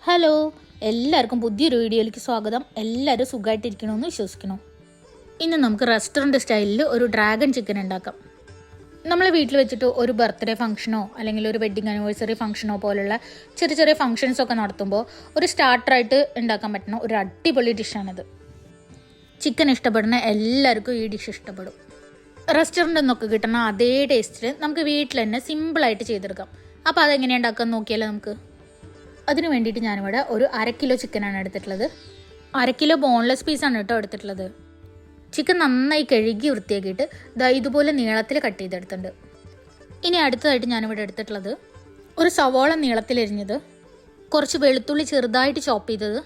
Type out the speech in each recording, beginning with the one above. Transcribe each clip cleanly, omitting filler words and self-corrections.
Hello, എല്ലാവർക്കും പുതിയൊരു വീഡിയോയിലേക്ക് സ്വാഗതം. എല്ലാവരും സുഖമായിട്ടിരിക്കണമെന്ന് വിശ്വസിക്കണം. ഇന്ന് നമുക്ക് റെസ്റ്റോറൻറ്റ് സ്റ്റൈലിൽ ഒരു ഡ്രാഗൺ ചിക്കൻ ഉണ്ടാക്കാം. നമ്മൾ വീട്ടിൽ വെച്ചിട്ട് ഒരു ബർത്ത്ഡേ ഫംഗ്ഷനോ അല്ലെങ്കിൽ ഒരു വെഡ്ഡിങ് ആനിവേഴ്സറി ഫംഗ്ഷനോ പോലുള്ള ചെറിയ ചെറിയ ഫംഗ്ഷൻസൊക്കെ നടത്തുമ്പോൾ ഒരു സ്റ്റാർട്ടറായിട്ട് ഉണ്ടാക്കാൻ പറ്റുന്ന ഒരു അടിപൊളി ഡിഷാണിത്. ചിക്കൻ ഇഷ്ടപ്പെടുന്ന എല്ലാവർക്കും ഈ ഡിഷ് ഇഷ്ടപ്പെടും. റെസ്റ്റോറൻറ്റിൽ നിന്നൊക്കെ കിട്ടുന്ന അതേ ടേസ്റ്റിൽ നമുക്ക് വീട്ടിൽ തന്നെ സിമ്പിളായിട്ട് ചെയ്തെടുക്കാം. അപ്പോൾ അതെങ്ങനെയാണ് ഉണ്ടാക്കാൻ നോക്കിയാലോ നമുക്ക്. അതിന് വേണ്ടിയിട്ട് ഞാനിവിടെ ഒരു 1/2 കിലോ ചിക്കനാണ് എടുത്തിട്ടുള്ളത്. 1/2 കിലോ ബോൺലെസ് പീസാണ് കേട്ടോ എടുത്തിട്ടുള്ളത്. ചിക്കൻ നന്നായി കഴുകി വൃത്തിയാക്കിയിട്ട് ഇതുപോലെ നീളത്തിൽ കട്ട് ചെയ്തെടുത്തിട്ടുണ്ട്. ഇനി അടുത്തതായിട്ട് ഞാനിവിടെ എടുത്തിട്ടുള്ളത് ഒരു സവോള നീളത്തിലരിഞ്ഞത്, കുറച്ച് വെളുത്തുള്ളി ചെറുതായിട്ട് ചോപ്പ് ചെയ്തത്,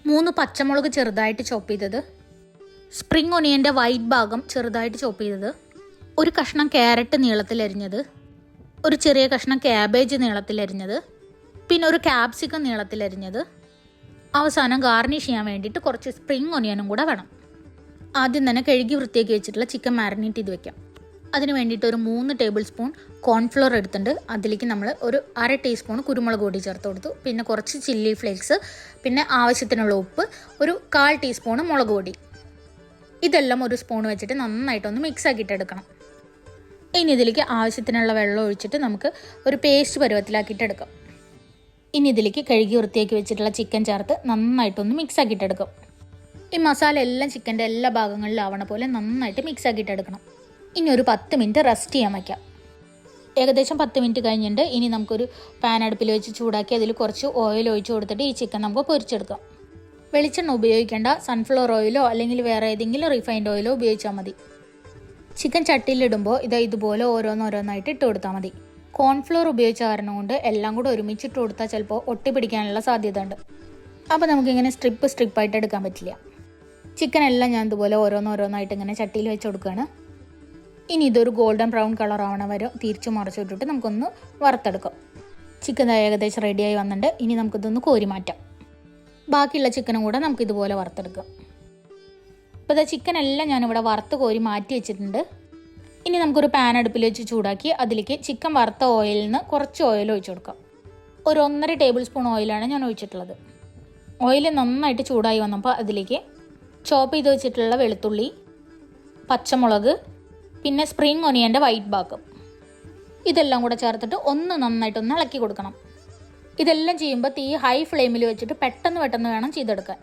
3 പച്ചമുളക് ചെറുതായിട്ട് ചോപ്പ് ചെയ്തത്, സ്പ്രിംഗ് ഒനിയൻ്റെ വൈറ്റ് ഭാഗം ചെറുതായിട്ട് ചോപ്പ് ചെയ്തത്, ഒരു കഷ്ണം ക്യാരറ്റ് നീളത്തിലരിഞ്ഞത്, ഒരു ചെറിയ കഷ്ണം ക്യാബേജ് നീളത്തിലരിഞ്ഞത്, പിന്നെ ഒരു ക്യാപ്സിക്കം നീളത്തിലരിഞ്ഞത്, അവസാനം ഗാർണിഷ് ചെയ്യാൻ വേണ്ടിയിട്ട് കുറച്ച് സ്പ്രിംഗ് ഒനിയനും കൂടെ വേണം. ആദ്യം തന്നെ കഴുകി വൃത്തിയാക്കി വെച്ചിട്ടുള്ള ചിക്കൻ മാരിനേറ്റ് ചെയ്ത് വെക്കാം. അതിന് വേണ്ടിയിട്ട് ഒരു 3 ടേബിൾ സ്പൂൺ കോൺഫ്ലോർ എടുത്തിട്ടുണ്ട്. അതിലേക്ക് നമ്മൾ ഒരു 1/2 ടീസ്പൂൺ കുരുമുളക് പൊടി ചേർത്ത് കൊടുത്തു. പിന്നെ കുറച്ച് ചില്ലി ഫ്ലേക്സ്, പിന്നെ ആവശ്യത്തിനുള്ള ഉപ്പ്, ഒരു 1/4 ടീസ്പൂൺ മുളക് പൊടി. ഇതെല്ലാം ഒരു സ്പൂൺ വെച്ചിട്ട് നന്നായിട്ടൊന്ന് മിക്സ് ആക്കിയിട്ട് എടുക്കണം. ഇനി ഇതിലേക്ക് ആവശ്യത്തിനുള്ള വെള്ളം ഒഴിച്ചിട്ട് നമുക്ക് ഒരു പേസ്റ്റ് പരുവത്തിലാക്കിയിട്ട് എടുക്കാം. ഇനി ഇതിലേക്ക് കഴുകി വൃത്തിയാക്കി വെച്ചിട്ടുള്ള ചിക്കൻ ചേർത്ത് നന്നായിട്ടൊന്ന് മിക്സ് ആക്കിയിട്ടെടുക്കും. ഈ മസാല എല്ലാം ചിക്കൻ്റെ എല്ലാ ഭാഗങ്ങളിലും ആവണ പോലെ നന്നായിട്ട് മിക്സ് ആക്കിയിട്ടെടുക്കണം. ഇനി ഒരു 10 മിനിറ്റ് റെസ്റ്റ് ചെയ്യാൻ വയ്ക്കാം. ഏകദേശം 10 മിനിറ്റ് കഴിഞ്ഞിട്ട് ഇനി നമുക്കൊരു പാൻ അടുപ്പിൽ വെച്ച് ചൂടാക്കി അതിൽ കുറച്ച് ഓയിൽ ഒഴിച്ച് കൊടുത്തിട്ട് ഈ ചിക്കൻ നമുക്ക് പൊരിച്ചെടുക്കാം. വെളിച്ചെണ്ണ ഉപയോഗിക്കേണ്ട, സൺഫ്ലവർ ഓയിലോ അല്ലെങ്കിൽ വേറെ ഏതെങ്കിലും റിഫൈൻഡ് ഓയിലോ ഉപയോഗിച്ചാൽ മതി. ചിക്കൻ ചട്ടിയിലിടുമ്പോൾ ഇതുപോലെ ഓരോന്നോരോന്നായിട്ട് ഇട്ട് കൊടുത്താൽ മതി. കോൺഫ്ലോർ ഉപയോഗിച്ച കാരണം കൊണ്ട് എല്ലാം കൂടെ ഒരുമിച്ചിട്ട് കൊടുത്താൽ ചിലപ്പോൾ ഒട്ടിപ്പിടിക്കാനുള്ള സാധ്യത ഉണ്ട്. അപ്പോൾ നമുക്കിങ്ങനെ സ്ട്രിപ്പായിട്ട് എടുക്കാൻ പറ്റില്ല. ചിക്കൻ എല്ലാം ഞാൻ ഇതുപോലെ ഓരോന്നോരോന്നായിട്ട് ഇങ്ങനെ ചട്ടിയിൽ വെച്ച് കൊടുക്കുകയാണ്. ഇനി ഇതൊരു ഗോൾഡൻ ബ്രൗൺ കളർ ആവണ വരെ തിരിച്ചു മറിച്ചിട്ടിട്ട് നമുക്കൊന്ന് വറുത്തെടുക്കാം. ചിക്കൻ ഏകദേശം റെഡിയായി വന്നിട്ടുണ്ട്. ഇനി നമുക്കിതൊന്ന് കോരി മാറ്റാം. ബാക്കിയുള്ള ചിക്കനും കൂടെ നമുക്കിതുപോലെ വറുത്തെടുക്കാം. അപ്പോൾ ചിക്കൻ എല്ലാം ഞാനിവിടെ വറുത്ത് കോരി മാറ്റി വെച്ചിട്ടുണ്ട്. ഇനി നമുക്കൊരു പാൻ അടുപ്പിൽ വെച്ച് ചൂടാക്കി അതിലേക്ക് ചിക്കൻ വറുത്ത ഓയിലിൽ നിന്ന് കുറച്ച് ഓയിൽ ഒഴിച്ചു കൊടുക്കാം. ഒരു 1.5 ടേബിൾ സ്പൂൺ ഓയിലാണ് ഞാൻ ഒഴിച്ചിട്ടുള്ളത്. ഓയിൽ നന്നായിട്ട് ചൂടായി വന്നപ്പോൾ അതിലേക്ക് ചോപ്പ് ചെയ്ത് വെച്ചിട്ടുള്ള വെളുത്തുള്ളി, പച്ചമുളക്, പിന്നെ സ്പ്രിംഗ് ഒനിയൻ്റെ വൈറ്റ് ഭാഗം, ഇതെല്ലാം കൂടെ ചേർത്തിട്ട് നന്നായിട്ടൊന്ന് ഇളക്കി കൊടുക്കണം. ഇതെല്ലാം ചെയ്യുമ്പോൾ തീ ഹൈ ഫ്ലെയിമിൽ വെച്ചിട്ട് പെട്ടെന്ന് വേണം ചെയ്തെടുക്കാൻ.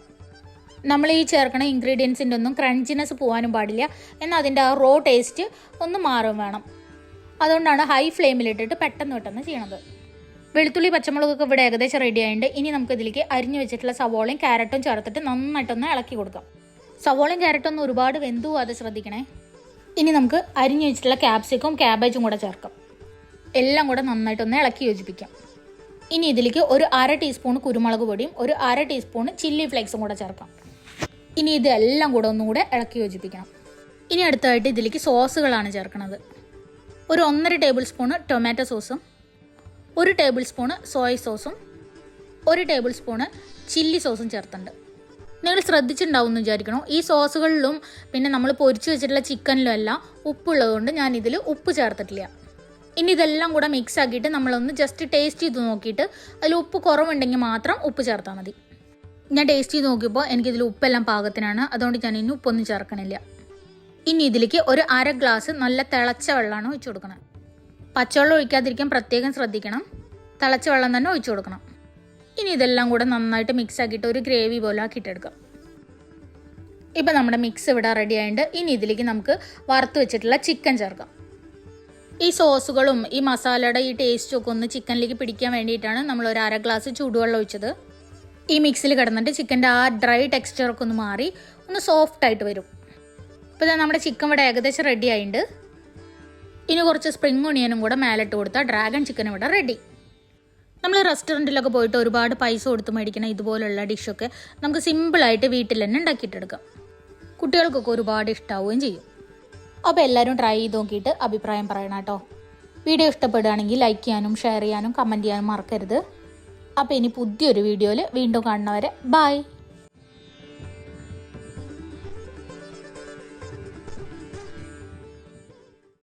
നമ്മൾ ഈ ചേർക്കണ ഇൻഗ്രീഡിയൻസിൻ്റെ ഒന്നും ക്രഞ്ചിനെസ് പോകാനും പാടില്ല, എന്നാൽ അതിൻ്റെ ആ റോ ടേസ്റ്റ് ഒന്ന് മാറും വേണം. അതുകൊണ്ടാണ് ഹൈ ഫ്ലെയിമിലിട്ടിട്ട് പെട്ടെന്ന് ചെയ്യണത്. വെളുത്തുള്ളി പച്ചമുളകൊക്കെ ഇവിടെ ഏകദേശം റെഡി ആയിട്ടുണ്ട്. ഇനി നമുക്ക് ഇതിലേക്ക് അരിഞ്ഞു വെച്ചിട്ടുള്ള സവോളയും ക്യാരറ്റും ചേർത്തിട്ട് നന്നായിട്ടൊന്ന് ഇളക്കി കൊടുക്കാം. സവോളയും ക്യാരറ്റും ഒന്ന് ഒരുപാട് വെന്തു പോകാതെ ശ്രദ്ധിക്കണേ. ഇനി നമുക്ക് അരിഞ്ഞു വെച്ചിട്ടുള്ള ക്യാപ്സിക്കും ക്യാബേജും കൂടെ ചേർക്കാം. എല്ലാം കൂടെ നന്നായിട്ടൊന്ന് ഇളക്കി യോജിപ്പിക്കാം. ഇനി ഇതിലേക്ക് ഒരു 1/2 ടീസ്പൂൺ കുരുമുളക് പൊടിയും ഒരു 1/2 ടീസ്പൂൺ ചില്ലി ഫ്ലേക്സും കൂടെ ചേർക്കാം. ഇനി ഇതെല്ലാം കൂടെ ഒന്നുകൂടെ ഇളക്കി യോജിപ്പിക്കണം. ഇനി അടുത്തതായിട്ട് ഇതിലേക്ക് സോസുകളാണ് ചേർക്കുന്നത്. ഒരു 1.5 ടേബിൾ സ്പൂൺ ടൊമാറ്റോ സോസും, 1 ടേബിൾ സ്പൂൺ സോയ സോസും, 1 ടേബിൾ സ്പൂൺ ചില്ലി സോസും ചേർത്തുണ്ട്. നിങ്ങൾ ശ്രദ്ധിച്ചിട്ടുണ്ടാവും എന്ന് വിചാരിക്കണം. ഈ സോസുകളിലും പിന്നെ നമ്മൾ പൊരിച്ച് വെച്ചിട്ടുള്ള ചിക്കനിലും എല്ലാം ഉപ്പുള്ളതുകൊണ്ട് ഞാനിതിൽ ഉപ്പ് ചേർത്തിട്ടില്ല. ഇനി ഇതെല്ലാം കൂടെ മിക്സ് ആക്കിയിട്ട് നമ്മളൊന്ന് ജസ്റ്റ് ടേസ്റ്റ് ചെയ്ത് നോക്കിയിട്ട് അതിൽ ഉപ്പ് കുറവുണ്ടെങ്കിൽ മാത്രം ഉപ്പ് ചേർത്താൽ മതി. ഞാൻ ടേസ്റ്റ് ചെയ്ത് നോക്കിയപ്പോൾ എനിക്കിതിൽ ഉപ്പെല്ലാം പാകത്തിനാണ്, അതുകൊണ്ട് ഞാൻ ഇനി ഉപ്പൊന്നും ചേർക്കണില്ല. ഇനി ഇതിലേക്ക് ഒരു 1/2 ഗ്ലാസ് നല്ല തിളച്ച വെള്ളമാണ് ഒഴിച്ചു കൊടുക്കണം. പച്ചവെള്ളം ഒഴിക്കാതിരിക്കാൻ പ്രത്യേകം ശ്രദ്ധിക്കണം. തിളച്ച വെള്ളം തന്നെ ഒഴിച്ചു കൊടുക്കണം. ഇനി ഇതെല്ലാം കൂടെ നന്നായിട്ട് മിക്സ് ആക്കിയിട്ട് ഒരു ഗ്രേവി പോലെ ആക്കിയിട്ടെടുക്കാം. ഇപ്പം നമ്മുടെ മിക്സ് ഇവിടെ റെഡി ആയിട്ടുണ്ട്. ഇനി ഇതിലേക്ക് നമുക്ക് വറുത്ത് വെച്ചിട്ടുള്ള ചിക്കൻ ചേർക്കാം. ഈ സോസുകളും ഈ മസാലയുടെ ഈ ടേസ്റ്റും ഒക്കെ ഒന്ന് ചിക്കനിലേക്ക് പിടിക്കാൻ വേണ്ടിയിട്ടാണ് നമ്മൾ ഒരു 1/2 ഗ്ലാസ് ചൂടുവെള്ളം ഒഴിച്ചത്. ഈ മിക്സിൽ കിടന്നിട്ട് ചിക്കൻ്റെ ആ ഡ്രൈ ടെക്സ്ചറൊക്കെ ഒന്ന് മാറി ഒന്ന് സോഫ്റ്റായിട്ട് വരും. ഇപ്പോൾ നമ്മുടെ ചിക്കൻ ഇവിടെ ഏകദേശം റെഡി ആയിട്ടുണ്ട്. ഇനി കുറച്ച് സ്പ്രിംഗ് ഒണിയനും കൂടെ മേലിട്ട് കൊടുത്താൽ ഡ്രാഗൺ ചിക്കൻ ഇവിടെ റെഡി. നമ്മൾ റെസ്റ്റോറൻറ്റിലൊക്കെ പോയിട്ട് ഒരുപാട് പൈസ കൊടുത്ത് മേടിക്കണം ഇതുപോലുള്ള ഡിഷൊക്കെ നമുക്ക് സിമ്പിളായിട്ട് വീട്ടിൽ തന്നെ ഉണ്ടാക്കിയിട്ടെടുക്കാം. കുട്ടികൾക്കൊക്കെ ഒരുപാട് ഇഷ്ടമാവുകയും ചെയ്യും. അപ്പോൾ എല്ലാവരും ട്രൈ ചെയ്ത് നോക്കിയിട്ട് അഭിപ്രായം പറയണം കേട്ടോ. വീഡിയോ ഇഷ്ടപ്പെടുകയാണെങ്കിൽ ലൈക്ക് ചെയ്യാനും ഷെയർ ചെയ്യാനും കമൻറ്റ് ചെയ്യാനും മറക്കരുത്. അപ്പോൾ ഇനി പുതിയൊരു വീഡിയോയിൽ വീണ്ടും കാണുന്നവരെ ബൈ.